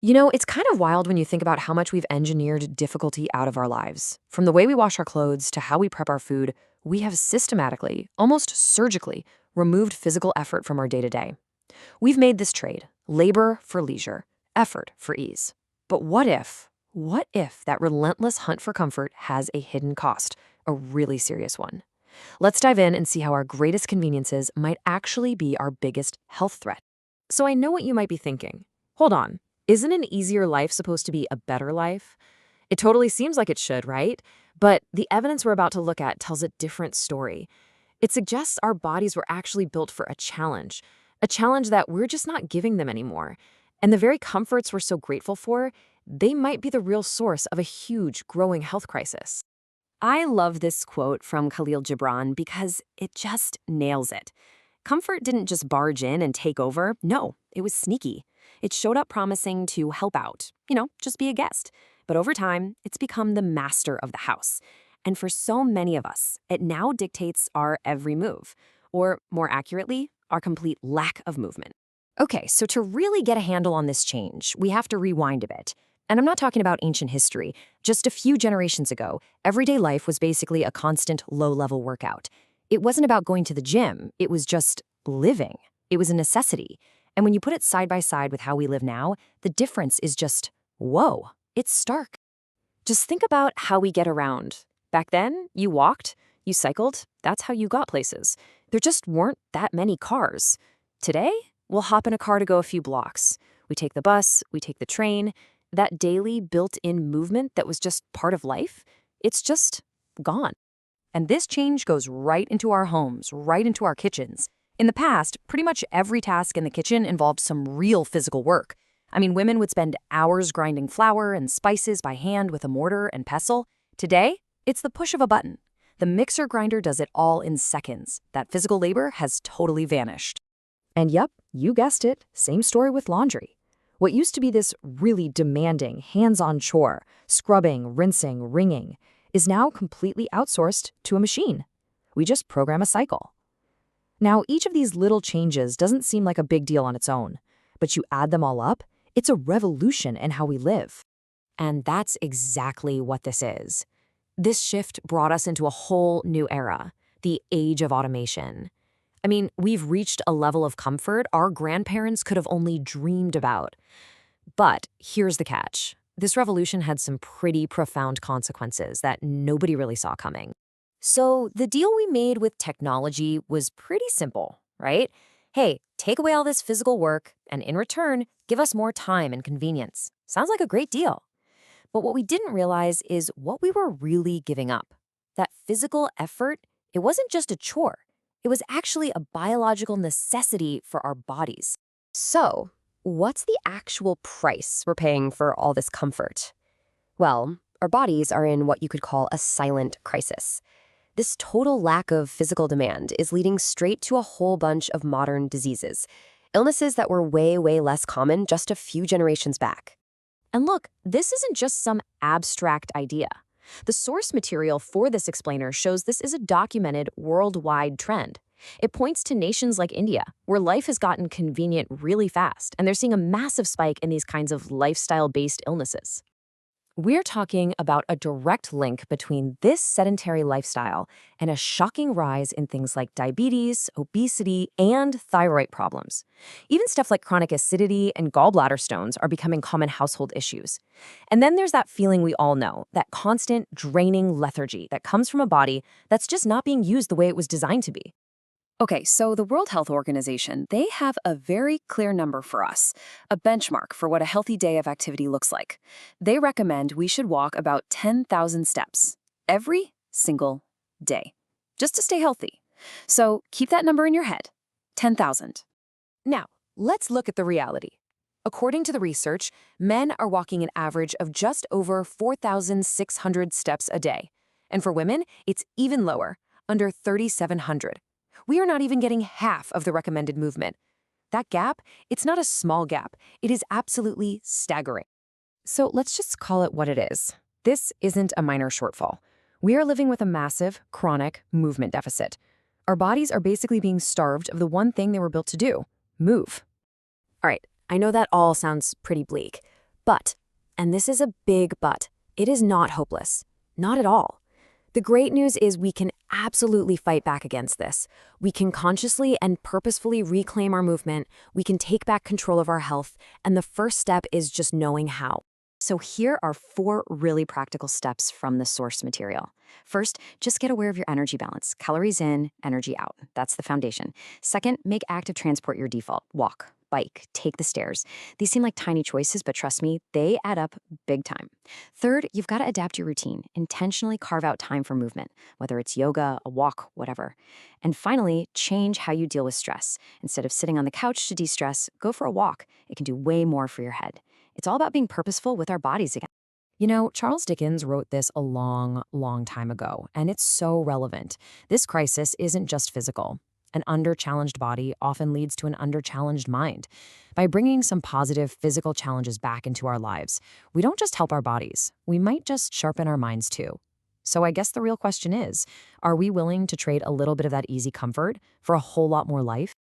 It's kind of wild when you think about how much we've engineered difficulty out of our lives. From the way we wash our clothes to how we prep our food, we have systematically, almost surgically, removed physical effort from our day to day. We've made this trade labor for leisure, effort for ease. But what if that relentless hunt for comfort has a hidden cost, a really serious one? Let's dive in and see how our greatest conveniences might actually be our biggest health threat. So I know what you might be thinking. Hold on. Isn't an easier life supposed to be a better life? It totally seems like it should, right? But the evidence we're about to look at tells a different story. It suggests our bodies were actually built for a challenge that we're just not giving them anymore. And the very comforts we're so grateful for, they might be the real source of a huge, growing health crisis. I love this quote from Khalil Gibran because it just nails it. Comfort didn't just barge in and take over. No, it was sneaky. It showed up promising to help out, just be a guest. But over time, it's become the master of the house. And for so many of us, it now dictates our every move, or more accurately, our complete lack of movement. Okay, so to really get a handle on this change, we have to rewind a bit. And I'm not talking about ancient history. Just a few generations ago, everyday life was basically a constant low-level workout. It wasn't about going to the gym, it was just living. It was a necessity. And when you put it side by side with how we live now, the difference is just, whoa, it's stark. Just think about how we get around. Back then, you walked, you cycled, that's how you got places. There just weren't that many cars. Today, we'll hop in a car to go a few blocks. We take the bus, we take the train. That daily built-in movement that was just part of life, it's just gone. And this change goes right into our homes, right into our kitchens. In the past, pretty much every task in the kitchen involved some real physical work. I mean, women would spend hours grinding flour and spices by hand with a mortar and pestle. Today, it's the push of a button. The mixer grinder does it all in seconds. That physical labor has totally vanished. And yep, you guessed it, same story with laundry. What used to be this really demanding, hands-on chore, scrubbing, rinsing, wringing, is now completely outsourced to a machine. We just program a cycle. Now, each of these little changes doesn't seem like a big deal on its own, but you add them all up, it's a revolution in how we live. And that's exactly what this is. This shift brought us into a whole new era, the age of automation. I mean, we've reached a level of comfort our grandparents could have only dreamed about. But here's the catch. This revolution had some pretty profound consequences that nobody really saw coming. So the deal we made with technology was pretty simple, right? Hey, take away all this physical work, and in return, give us more time and convenience. Sounds like a great deal. But what we didn't realize is what we were really giving up. That physical effort, it wasn't just a chore. It was actually a biological necessity for our bodies. So, what's the actual price we're paying for all this comfort? Well, our bodies are in what you could call a silent crisis. This total lack of physical demand is leading straight to a whole bunch of modern diseases, illnesses that were way, way less common just a few generations back. And look, this isn't just some abstract idea. The source material for this explainer shows this is a documented worldwide trend. It points to nations like India, where life has gotten convenient really fast, and they're seeing a massive spike in these kinds of lifestyle-based illnesses. We're talking about a direct link between this sedentary lifestyle and a shocking rise in things like diabetes, obesity, and thyroid problems. Even stuff like chronic acidity and gallbladder stones are becoming common household issues. And then there's that feeling we all know, that constant, draining lethargy that comes from a body that's just not being used the way it was designed to be. Okay, so the World Health Organization, they have a very clear number for us, a benchmark for what a healthy day of activity looks like. They recommend we should walk about 10,000 steps every single day, just to stay healthy. So keep that number in your head, 10,000. Now, let's look at the reality. According to the research, men are walking an average of just over 4,600 steps a day. And for women, it's even lower, under 3,700. We are not even getting half of the recommended movement. That gap, it's not a small gap. It is absolutely staggering. So let's just call it what it is. This isn't a minor shortfall. We are living with a massive, chronic movement deficit. Our bodies are basically being starved of the one thing they were built to do, move. All right, I know that all sounds pretty bleak, But, and this is a big but, it is not hopeless. Not at all. The great news is we can absolutely fight back against this. We can consciously and purposefully reclaim our movement. We can take back control of our health. And the first step is just knowing how. So here are 4 really practical steps from the source material. First, just get aware of your energy balance. Calories in, energy out. That's the foundation. Second, make active transport your default. Walk, bike, take the stairs. These seem like tiny choices, but trust me, they add up big time. Third, you've got to adapt your routine. Intentionally carve out time for movement, whether it's yoga, a walk, whatever. And finally, change how you deal with stress. Instead of sitting on the couch to de-stress, go for a walk. It can do way more for your head. It's all about being purposeful with our bodies again. You know, Charles Dickens wrote this a long, long time ago, and it's so relevant. This crisis isn't just physical. An under-challenged body often leads to an under-challenged mind. By bringing some positive physical challenges back into our lives, we don't just help our bodies, we might just sharpen our minds too. So I guess the real question is, are we willing to trade a little bit of that easy comfort for a whole lot more life?